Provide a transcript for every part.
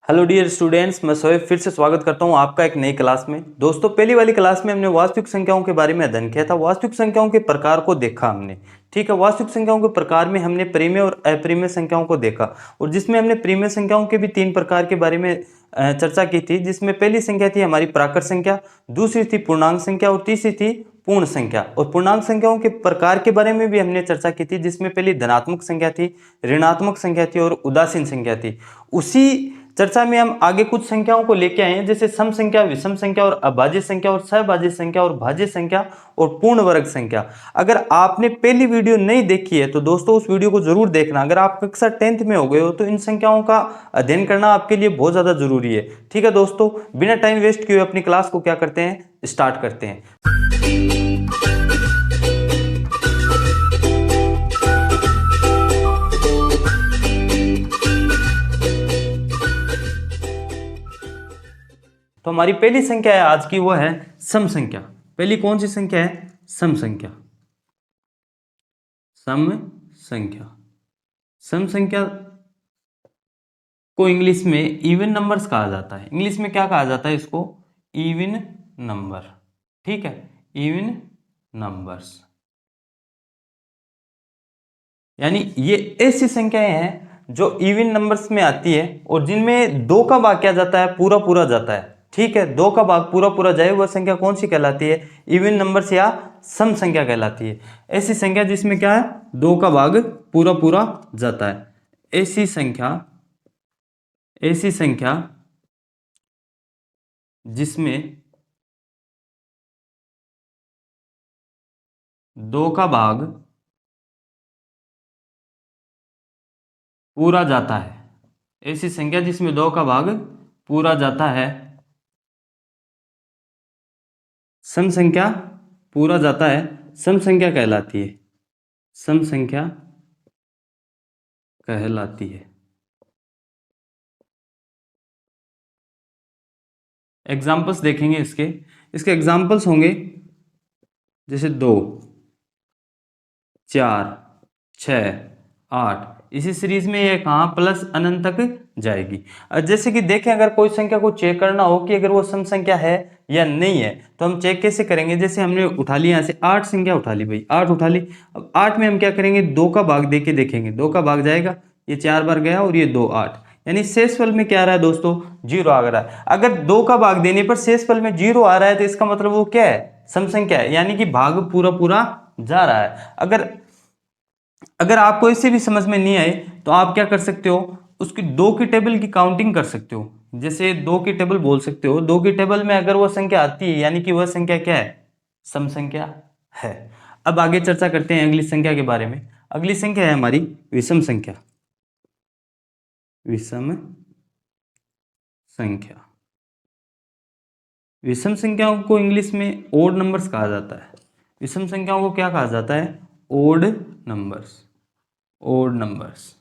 Hello dear students, मैं सोएब फिर से स्वागत करता हूं आपका एक नई क्लास में। दोस्तों, पहली वाली क्लास में हमने वास्तविक संख्याओं के बारे में अध्ययन किया था। वास्तविक संख्याओं के प्रकार को देखा हमने। ठीक है, वास्तविक संख्याओं के प्रकार में हमने परिमेय और अपरिमेय संख्याओं को देखा, और जिसमें हमने परिमेय संख्याओं के भी 3 प्रकार के बारे में चर्चा की थी। जिसमें पहली संख्या थी हमारी प्राकृत संख्या, दूसरी थी पूर्णांक संख्या और तीसरी थी पूर्ण संख्या। और पूर्णांक संख्याओं के प्रकार के बारे में भी हमने चर्चा की थी, जिसमें पहली धनात्मक संख्या थी, ऋणात्मक संख्या थी और उदासीन संख्या थी। उसी चर्चा में हम आगे कुछ संख्याओं को लेके आए हैं, जैसे सम संख्या, विषम संख्या और अभाज्य संख्या और सहभाज्य संख्या और भाज्य संख्या और पूर्ण वर्ग संख्या। अगर आपने पहली वीडियो नहीं देखी है तो दोस्तों उस वीडियो को जरूर देखना। अगर आप कक्षा 10th में हो गए हो तो इन संख्याओं का अध्ययन करना आपके लिए बहुत ज्यादा जरूरी है। ठीक है दोस्तों, बिना टाइम वेस्ट किए अपनी क्लास को क्या करते हैं, स्टार्ट करते हैं। तो हमारी पहली संख्या है आज की, वो है सम संख्या। पहली कौन सी संख्या है? सम संख्या। सम संख्या। सम संख्या को इंग्लिश में इवन नंबर्स कहा जाता है। इंग्लिश में क्या कहा जाता है इसको? Even number. ठीक है, इवन नंबर्स। यानी ये ऐसी संख्याएं हैं जो इवन नंबर्स में आती है और जिनमें 2 का भाग क्या जाता है, पूरा पूरा जाता है। ठीक है, 2 का भाग पूरा पूरा जाए वह संख्या कौन सी कहलाती है? इवन नंबर्स या सम संख्या कहलाती है। ऐसी संख्या जिसमें क्या है, 2 का भाग पूरा पूरा जाता है। ऐसी संख्या जिसमें 2 का भाग पूरा जाता है। ऐसी संख्या जिसमें 2 का भाग पूरा जाता है, सम संख्या पूरा जाता है, सम संख्या कहलाती है। सम संख्या कहलाती है। एग्जाम्पल्स देखेंगे इसके एग्जाम्पल्स होंगे जैसे 2, 4, 6, 8। इसी सीरीज में ये कहाँ प्लस अनंत तक जाएगी। जैसे कि देखें, अगर कोई संख्या को चेक करना हो कि अगर वो सम संख्या है या नहीं है, तो हम चेक कैसे करेंगे? जैसे हमने उठा लिया यहाँ से 8 संख्या उठा ली भाई, 8 उठा ली। अब 8 में हम क्या करेंगे? 2 का भाग देके देखेंगे। 2 का भाग जाएगा, ये 4 बार गया और ये 2, 8। यानी शेषफल में क्या आ रहा है दोस्तों? 0 आ रहा है। अगर 2 का भाग देने पर शेषफल में 0 आ रहा है तो इसका मतलब वो क्या है? सम संख्या है, यानी कि भाग पूरा पूरा जा रहा है। अगर आपको इससे भी समझ में नहीं आए तो आप क्या कर सकते हो, उसकी 2 की टेबल की काउंटिंग कर सकते हो। जैसे 2 की टेबल बोल सकते हो। 2 की टेबल में अगर वह संख्या आती है यानी कि वह संख्या क्या है? सम संख्या है। अब आगे चर्चा करते हैं अगली संख्या के बारे में। अगली संख्या है हमारी विषम संख्या। विषम संख्या। विषम संख्याओं को इंग्लिश में ओड नंबर्स कहा जाता है। विषम संख्याओं को क्या कहा जाता है? Odd numbers. Odd numbers.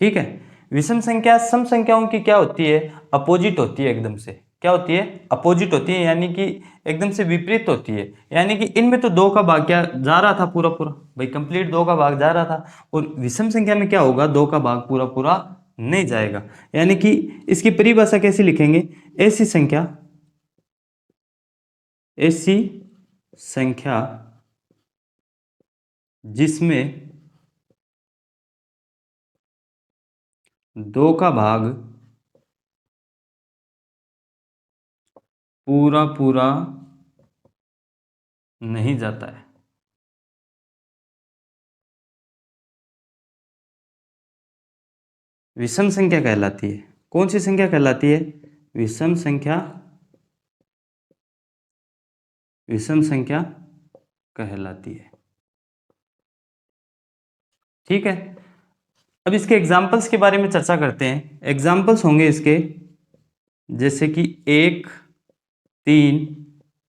ठीक है, विषम संख्या सम संख्याओं की क्या होती है? अपोजिट होती है। एकदम से क्या होती है? अपोजिट होती है, यानी कि एकदम से विपरीत होती है। यानी कि इनमें तो 2 का भाग क्या जा रहा था, पूरा पूरा भाई, कंप्लीट 2 का भाग जा रहा था। और विषम संख्या में क्या होगा? 2 का भाग पूरा पूरा नहीं जाएगा। यानी कि इसकी परिभाषा कैसे लिखेंगे? ऐसी संख्या जिसमें 2 का भाग पूरा पूरा नहीं जाता है। विषम संख्या कहलाती है। कौन सी संख्या कहलाती है? विषम संख्या। विषम संख्या कहलाती है। ठीक है, अब इसके एग्जाम्पल्स के बारे में चर्चा करते हैं। एग्जाम्पल्स होंगे इसके जैसे कि 1, 3,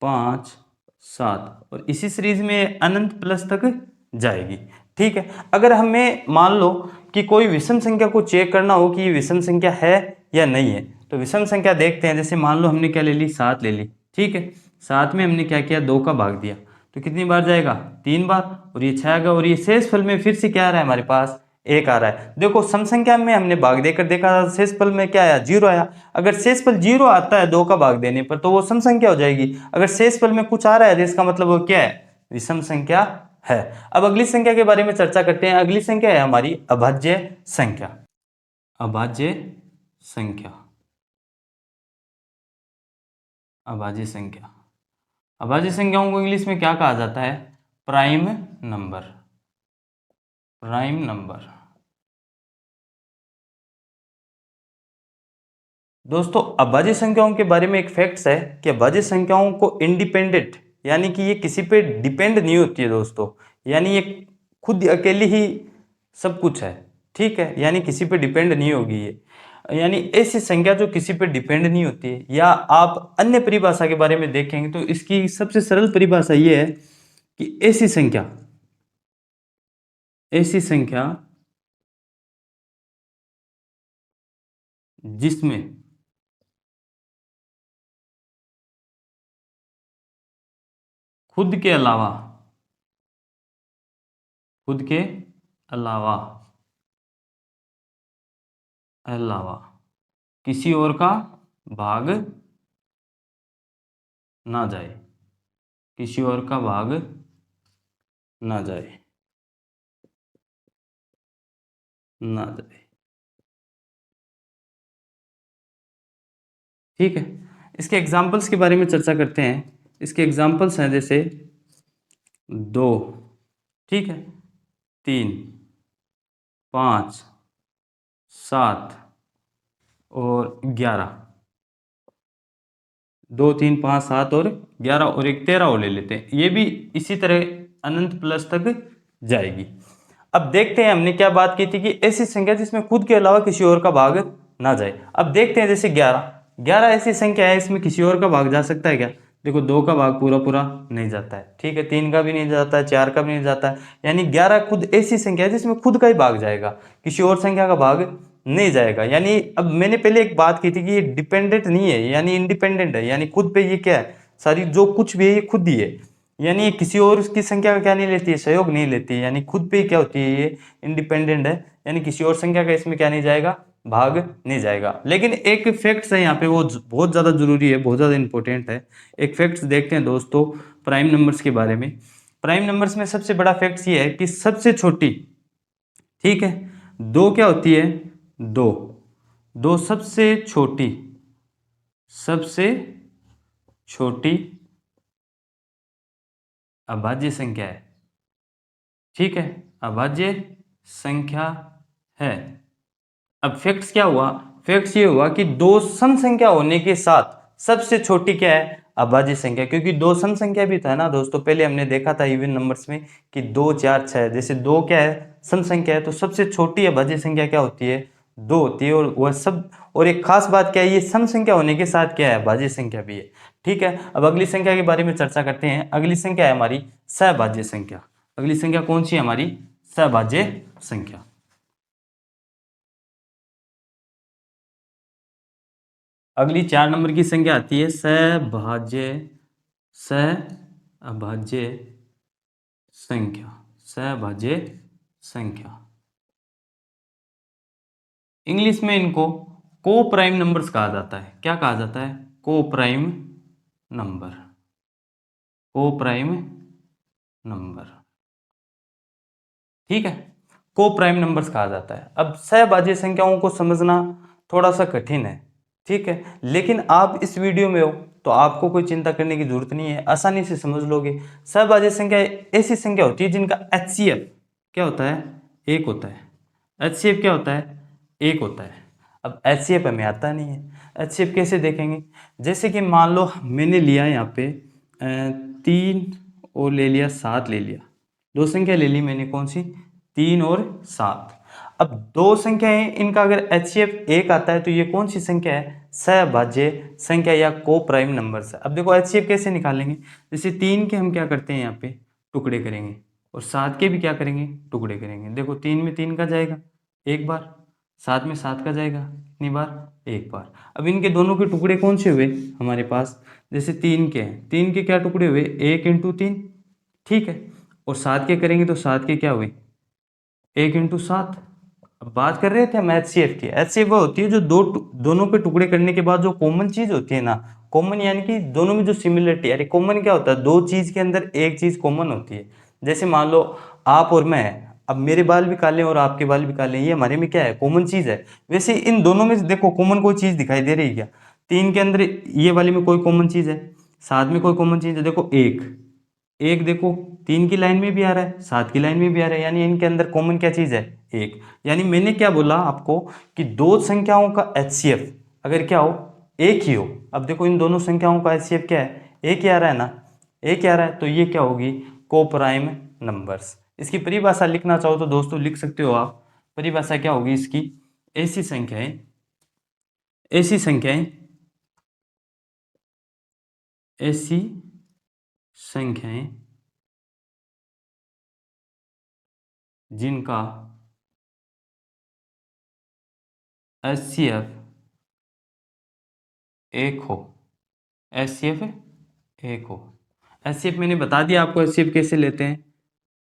5, 7, और इसी सीरीज में अनंत प्लस तक जाएगी। ठीक है, अगर हमें मान लो कि कोई विषम संख्या को चेक करना हो कि ये विषम संख्या है या नहीं है, तो विषम संख्या देखते हैं। जैसे मान लो हमने क्या ले ली? 7 ले ली। ठीक है, 7 में हमने क्या किया? 2 का भाग दिया, तो कितनी बार जाएगा? 3 बार। और ये 6 आ गया, और ये शेषफल में फिर से क्या आ रहा है हमारे पास? 1 आ रहा है। देखो सम संख्या में हमने भाग देकर देखा, शेषफल में क्या आया, 0 आया। अगर शेषफल 0 आता है 2 का भाग देने पर तो वो सम संख्या हो जाएगी। अगर शेषफल में कुछ आ रहा है तो इसका मतलब वो क्या है, विषम संख्या है। अब अगली संख्या के बारे में चर्चा करते हैं। अगली संख्या है हमारी अभाज्य संख्या। अभाज्य संख्या, अभाज्य संख्या, अभाज्य संख्याओं को इंग्लिश में क्या कहा जाता है, प्राइम नंबर, प्राइम नंबर। दोस्तों अभाज्य संख्याओं के बारे में एक फैक्ट्स है कि अभाज्य संख्याओं को इंडिपेंडेंट, यानी कि ये किसी पे डिपेंड नहीं होती है दोस्तों, यानी ये खुद अकेली ही सब कुछ है, ठीक है, यानी किसी पे डिपेंड नहीं होगी ये, यानी ऐसी संख्या जो किसी पे डिपेंड नहीं होती है। या आप अन्य परिभाषा के बारे में देखेंगे तो इसकी सबसे सरल परिभाषा ये है कि ऐसी संख्या, ऐसी संख्या जिसमें खुद के अलावा, खुद के अलावा, अलावा किसी और का भाग ना जाए, किसी और का भाग ना जाए, ना जाए, ठीक है। इसके एग्जाम्पल्स के बारे में चर्चा करते हैं। इसके एग्जाम्पल्स हैं जैसे 2, ठीक है, 3, 5, 7 और 11, 2, 3, 5, 7 और 11 और एक 13 और ले लेते हैं। ये भी इसी तरह अनंत प्लस तक जाएगी। अब देखते हैं हमने क्या बात की थी कि ऐसी संख्या जिसमें खुद के अलावा किसी और का भाग ना जाए। अब देखते हैं जैसे 11, 11 ऐसी संख्या है इसमें किसी और का भाग जा सकता है क्या, देखो 2 का भाग पूरा पूरा नहीं जाता है, ठीक है, 3 का भी नहीं जाता है, 4 का भी नहीं जाता है, यानी 11 खुद ऐसी संख्या है जिसमें खुद का ही भाग जाएगा, किसी और संख्या का भाग नहीं जाएगा। यानी अब मैंने पहले एक बात की थी कि ये डिपेंडेंट नहीं है, यानी इंडिपेंडेंट है, यानी खुद पे ये क्या है, सारी जो कुछ भी है ये खुद ही है, यानी ये किसी और की संख्या का क्या नहीं लेती है, सहयोग नहीं लेती है, यानी खुद पे ही क्या होती है, ये इंडिपेंडेंट है, यानी किसी और संख्या का इसमें क्या नहीं जाएगा, भाग नहीं जाएगा। लेकिन एक फैक्ट्स है यहाँ पे, वो बहुत ज़्यादा जरूरी है, बहुत ज़्यादा इंपॉर्टेंट है। एक फैक्ट्स देखते हैं दोस्तों प्राइम नंबर्स के बारे में। प्राइम नंबर्स में सबसे बड़ा फैक्ट्स ये है कि सबसे छोटी, ठीक है, 2 क्या होती है, 2, 2 सबसे छोटी, सबसे छोटी अभाज्य संख्या है, ठीक है, अभाज्य संख्या है। अब फैक्ट्स क्या हुआ, फैक्ट्स ये हुआ कि 2 सम संख्या होने के साथ सबसे छोटी क्या है, अभाज्य संख्या, क्योंकि 2 सम संख्या भी था ना दोस्तों, पहले हमने देखा था इवन नंबर्स में कि 2, 4, 6, जैसे 2 क्या है, सम संख्या है, तो सबसे छोटी अभाज्य संख्या क्या होती है, 2 होती है। और वह सब, और एक खास बात क्या है, ये सम संख्या होने के साथ क्या है, अभाज्य संख्या भी है, ठीक है। अब अगली संख्या के बारे में चर्चा करते हैं। अगली संख्या है हमारी सहभाज्य संख्या। अगली संख्या कौन सी है हमारी, सहभाज्य संख्या। अगली 4 नंबर की संख्या आती है सहभाज्य, सहभाज्य संख्या, सहभाज्य संख्या। इंग्लिश में इनको को प्राइम नंबर्स कहा जाता है। क्या कहा जाता है, को प्राइम नंबर, को प्राइम नंबर, ठीक है, को प्राइम नंबर्स कहा जाता है। अब सहभाज्य संख्याओं को समझना थोड़ा सा कठिन है, ठीक है, लेकिन आप इस वीडियो में हो तो आपको कोई चिंता करने की जरूरत नहीं है, आसानी से समझ लोगे। सहभाज्य संख्या ऐसी संख्या होती है जिनका HCF क्या होता है, 1 होता है। HCF क्या होता है, 1 होता है। अब HCF हमें आता नहीं है, HCF कैसे देखेंगे, जैसे कि मान लो मैंने लिया यहाँ पे 3 और ले लिया 7 ले लिया, 2 संख्या ले ली मैंने, कौन सी, 3 और 7। अब 2 संख्याएं, इनका अगर HCF 1 आता है तो ये कौन सी संख्या है, सहभाज्य संख्या या को प्राइम नंबर है। अब देखो HCF कैसे निकालेंगे, जैसे 3 के हम क्या करते हैं यहाँ पे टुकड़े करेंगे, और 7 के भी क्या करेंगे, टुकड़े करेंगे। देखो 3 में 3 का जाएगा 1 बार, 7 में 7 का जाएगा कितनी बार, 1 बार। अब इनके दोनों के टुकड़े कौन से हुए हमारे पास, जैसे 3 के हैं, 3 के क्या टुकड़े हुए, 1 × 3, ठीक है, और 7 के करेंगे तो 7 के क्या हुए, 1 × 7, अब बात कर रहे थे हम एचसीएफ की। एचसीएफ वो होती है जो दोनों पे टुकड़े करने के बाद जो कॉमन चीज होती है ना, कॉमन यानी कि दोनों में जो सिमिलरिटी, अरे कॉमन क्या होता है, दो चीज के अंदर एक चीज कॉमन होती है। जैसे मान लो आप और मैं, अब मेरे बाल भी काले हैं और आपके बाल भी काले हैं, ये हमारे में क्या है, कॉमन चीज है। वैसे इन दोनों में देखो कॉमन कोई चीज दिखाई दे रही है क्या? तीन के अंदर ये वाले में कोई कॉमन चीज है, साथ में कोई कॉमन चीज है, देखो एक, एक देखो तीन की लाइन में भी आ रहा है, सात की लाइन में भी आ रहा है, यानी इनके अंदर कॉमन क्या चीज है, एक। यानी मैंने क्या बोला आपको कि दो संख्याओं का एचसीएफ अगर क्या हो, एक ही हो। अब देखो इन दोनों संख्याओं का एचसीएफ क्या है, एक ही आ रहा है ना, एक ही आ रहा है, तो ये क्या होगी, कोप्राइम नंबर्स। इसकी परिभाषा लिखना चाहो तो दोस्तों लिख सकते हो आप। परिभाषा क्या होगी इसकी, ऐसी संख्याएं, ऐसी संख्याएं, ऐसी संख्याएं जिनका एचसीएफ एक हो, एचसीएफ एक हो। एचसीएफ मैंने बता दिया आपको एचसीएफ कैसे लेते हैं,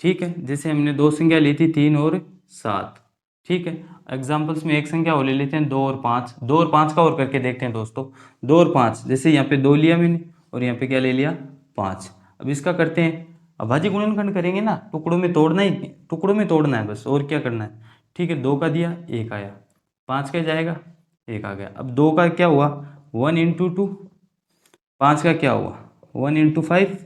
ठीक है। जैसे हमने दो संख्या ली थी 3 और 7, ठीक है। एग्जाम्पल्स में एक संख्या और ले लेते हैं 2 और 5, 2 और 5 का और करके देखते हैं दोस्तों। 2 और 5, जैसे यहाँ पे 2 लिया मैंने और यहाँ पे क्या ले लिया, 5। अब इसका करते हैं, अभाज्य गुणनखंड करेंगे ना, टुकड़ों में तोड़ना ही, टुकड़ों में तोड़ना है बस, और क्या करना है, ठीक है। 2 का दिया, 1 आया, 5 का जाएगा, 1 आ गया। अब 2 का क्या हुआ, 1 × 2, 5 का क्या हुआ, 1 × 5,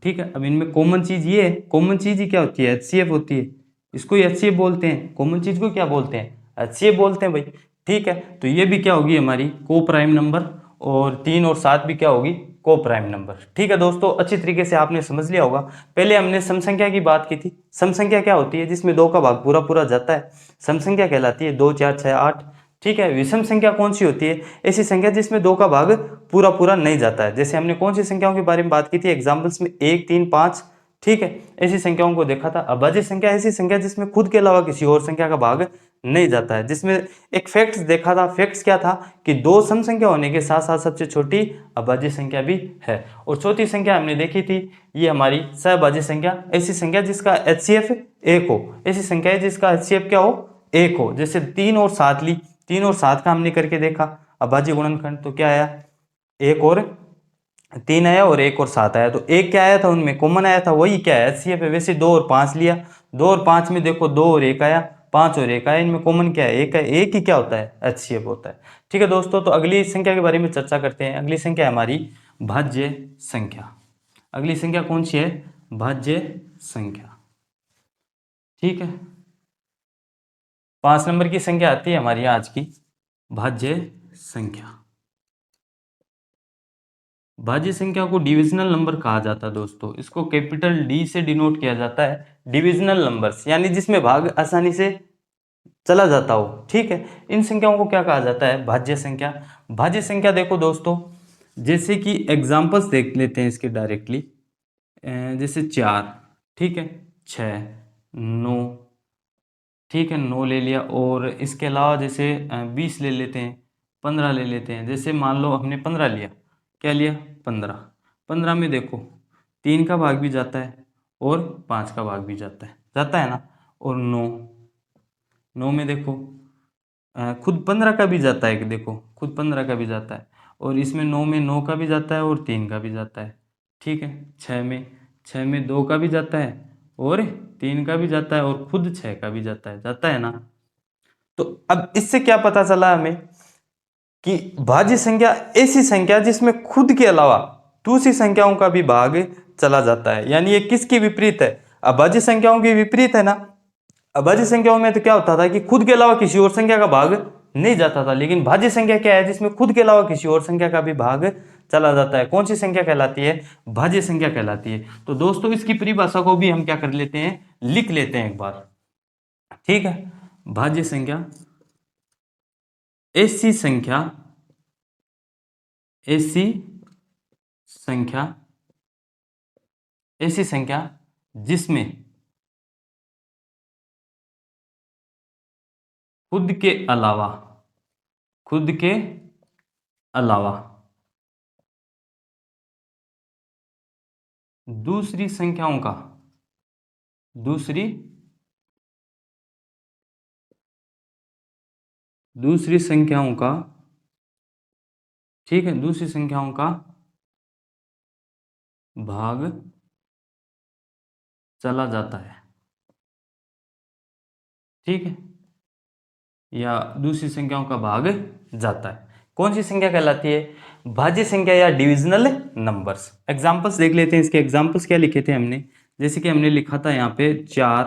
ठीक है। अब इनमें कॉमन चीज ये है, कॉमन चीज ही क्या होती है, एचसीएफ होती है। इसको ही एचसीएफ बोलते हैं, कॉमन चीज को क्या बोलते हैं, एचसीएफ बोलते हैं भाई, ठीक है। तो ये भी क्या होगी हमारी को प्राइम नंबर, और 3 और 7 भी क्या होगी, को प्राइम नंबर, ठीक है दोस्तों। अच्छी तरीके से आपने समझ लिया होगा। पहले हमने सम संख्या की बात की थी। सम संख्या क्या होती है, जिसमें 2 का भाग पूरा पूरा जाता है, सम संख्या कहलाती है। 2 4 6 8, ठीक है। विषम संख्या कौन सी होती है, ऐसी संख्या जिसमें 2 का भाग पूरा पूरा नहीं जाता है। जैसे हमने कौन सी संख्याओं के बारे में बात की थी एग्जाम्पल्स में, 1 3 5, ठीक है। ऐसी संख्याओं को देखा था। अभाज्य संख्या ऐसी संख्या जिसमें खुद के अलावा किसी और संख्या का भाग नहीं जाता है। जिसमें एक फैक्ट्स देखा था, फैक्ट्स क्या था कि दो सम संख्या होने के साथ साथ सबसे छोटी अभाज्य संख्या भी है। और चौथी संख्या हमने देखी थी, ये हमारी सहभाज्य संख्या, ऐसी संख्या जिसका एचसीएफ एक हो, ऐसी संख्या है जिसका एचसीएफ क्या हो, एक हो। जैसे 3 और 7 ली, 3 और 7 का हमने करके देखा अभाज्य गुणनखंड, तो क्या आया, 1 और 3 आया और 1 और 7 आया। तो एक क्या आया था उनमें, कॉमन आया था, वही क्या है, एचसीएफ है। वैसे 2 और 5 लिया, 2 और 5 में देखो 2 और 1 आया, 5 और 1 आया, इनमें कॉमन क्या है, एक है, एक ही क्या होता है, एचसीएफ होता है, ठीक है दोस्तों। तो अगली संख्या के बारे में चर्चा करते हैं। अगली संख्या है हमारी भाज्य संख्या। अगली संख्या कौन सी है, भाज्य संख्या, ठीक है। 5 नंबर की संख्या आती है हमारी आज की भाज्य संख्या। भाज्य संख्या को डिविजनल नंबर कहा जाता है दोस्तों। इसको कैपिटल डी से डिनोट किया जाता है, डिविजनल नंबर्स, यानी जिसमें भाग आसानी से चला जाता हो, ठीक है। इन संख्याओं को क्या कहा जाता है, भाज्य संख्या। भाज्य संख्या देखो दोस्तों, जैसे कि एग्जांपल्स देख लेते हैं इसके डायरेक्टली। जैसे 4, ठीक है, 6, 9, ठीक है, 9 ले लिया। और इसके अलावा जैसे 20 ले लेते हैं, 15 ले लेते हैं। जैसे मान लो हमने 15 लिया, क्या लिया, 15। 15 में देखो 3 का भाग भी जाता है और 5 का भाग भी जाता है ना। और 9, 9 में देखो खुद 15 का भी जाता है, कि देखो खुद 15 का भी जाता है। और इसमें 9 में 9 का भी जाता है और 3 का भी जाता है, ठीक है। 6 में 2 का भी जाता है और 3 का भी जाता है और खुद 6 का भी जाता है ना। तो अब इससे क्या पता चला हमें कि भाज्य संख्या ऐसी संख्या जिसमें खुद के अलावा दूसरी संख्याओं का भी भाग चला जाता है। यानी ये किसकी विपरीत है, अभाज्य संख्याओं की विपरीत है ना। अभाज्य संख्याओं में तो क्या होता था कि खुद के अलावा किसी और संख्या का भाग नहीं जाता था, लेकिन भाज्य संख्या क्या है, जिसमें खुद के अलावा किसी और संख्या का भी भाग चला जाता है। कौन सी संख्या कहलाती है, भाज्य संख्या कहलाती है। तो दोस्तों इसकी परिभाषा को भी हम क्या कर लेते हैं, लिख लेते हैं एक बार, ठीक है। भाज्य संख्या ऐसी संख्या, ऐसी संख्या, ऐसी संख्या जिसमें खुद के अलावा, खुद के अलावा दूसरी संख्याओं का, दूसरी दूसरी संख्याओं का, ठीक है, दूसरी संख्याओं का भाग चला जाता है, ठीक है, या दूसरी संख्याओं का भाग जाता है। कौन सी संख्या कहलाती है? भाज्य संख्या या डिविजनल नंबर्स। एग्जांपल्स देख लेते हैं। इसके एग्जांपल्स क्या लिखे थे हमने? जैसे कि हमने लिखा था यहाँ पे 4,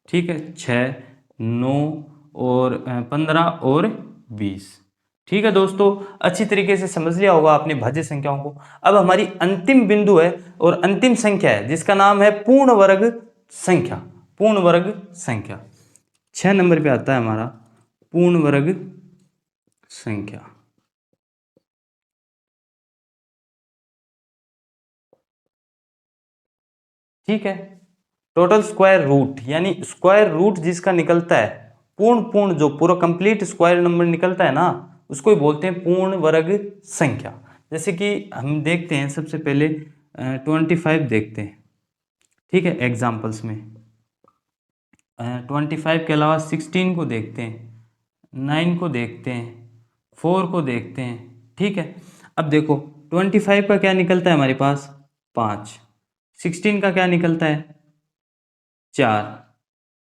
ठीक है, 6, 9 और 15 और 20। ठीक है दोस्तों, अच्छी तरीके से समझ लिया होगा आपने भाज्य संख्याओं को। अब हमारी अंतिम बिंदु है और अंतिम संख्या है जिसका नाम है पूर्ण वर्ग संख्या। पूर्ण वर्ग संख्या 6 नंबर पे आता है हमारा पूर्ण वर्ग संख्या। ठीक है, टोटल स्क्वायर रूट, यानी स्क्वायर रूट जिसका निकलता है, पूर्ण जो पूरा कंप्लीट स्क्वायर नंबर निकलता है ना, उसको ही बोलते हैं पूर्ण वर्ग संख्या। जैसे कि हम देखते हैं सबसे पहले 25 देखते हैं, ठीक है, एग्जाम्पल्स में 25 के अलावा 16 को देखते हैं, 9 को देखते हैं, 4 को देखते हैं, ठीक है। अब देखो 25 का क्या निकलता है हमारे पास? 5। 16 का क्या निकलता है? 4।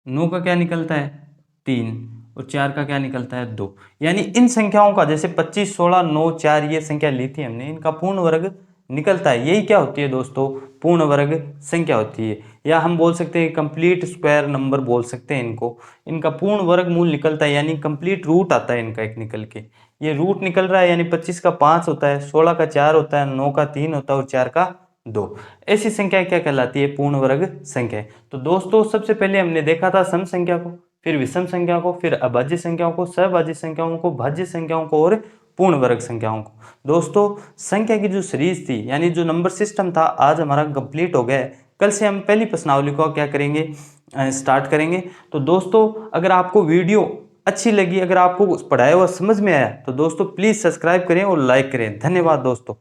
9 का क्या निकलता है? 3। और 4 का क्या निकलता है? 2। यानी इन संख्याओं का, जैसे 25, 16, 9, 4 ये संख्या ली थी हमने, इनका पूर्ण वर्ग निकलता है। यही क्या होती है दोस्तों? पूर्ण वर्ग संख्या होती है, या हम बोल सकते हैं कंप्लीट स्क्वायर नंबर बोल सकते हैं इनको। इनका पूर्ण वर्ग मूल निकलता है, यानी कंप्लीट रूट आता है इनका एक निकल के। ये रूट निकल रहा है, यानी 25 का 5 होता है, 16 का 4 होता है, 9 का 3 होता है और 4 का 2। ऐसी संख्या क्या कहलाती है? पूर्ण वर्ग संख्या। तो दोस्तों सबसे पहले हमने देखा था सम संख्या को, फिर विषम संख्या को, फिर अभाज्य संख्याओं को, सहभाज्य संख्याओं को, भाज्य संख्याओं को और पूर्ण वर्ग संख्याओं को। दोस्तों संख्या की जो सीरीज थी, यानी जो नंबर सिस्टम था, आज हमारा कंप्लीट हो गया है। कल से हम पहली प्रश्नावली को क्या करेंगे? स्टार्ट करेंगे। तो दोस्तों अगर आपको वीडियो अच्छी लगी, अगर आपको पढ़ाया हुआ समझ में आया, तो दोस्तों प्लीज सब्सक्राइब करें और लाइक करें। धन्यवाद दोस्तों।